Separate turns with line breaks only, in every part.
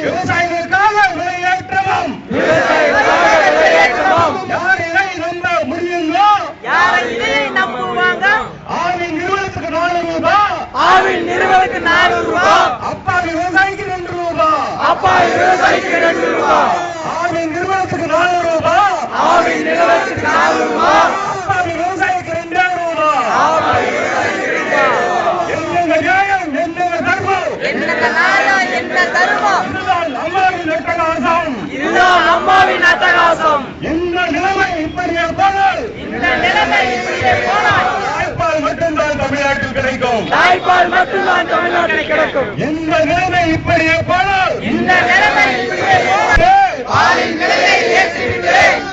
விவசாயிகளுக்காக விலையேற்றமும் யார் இதை நம்ப முடியுங்களோ? ஆவின் நிறுவனத்துக்கு 400 ரூபாய், அப்பாவி விவசாயிக்கு 2 ரூபாய், ஆவின் நிறுவனத்துக்கு 400 ரூபாய், அப்பாவி விவசாயிக்கு 2 ரூபாய். என்னங்க நியாயம், என்னங்க தர்மம், இதுதான் அம்மாவின் அட்டகாசம். இந்த நிலைமை இப்படியே போனால் தாய்ப்பால் மட்டும்தான் தமிழ்நாட்டில் கிடைக்கும். இந்த நிலைமை இப்படியே போனால்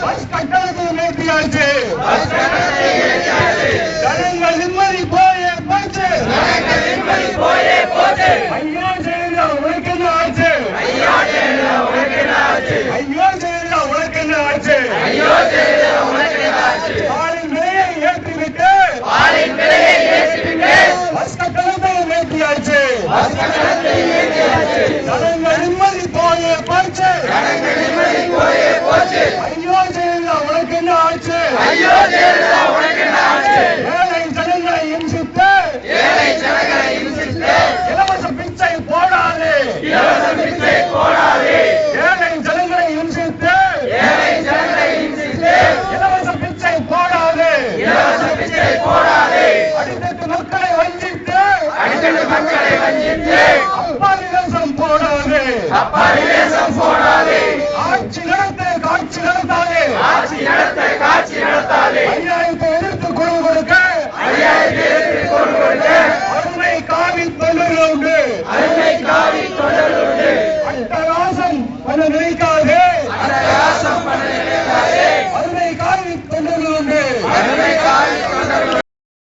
பஸ் கட்டணத்தை நிறுத்தியாச்சு. ஜனங்கள் நிம்மதி போயே போச்சு.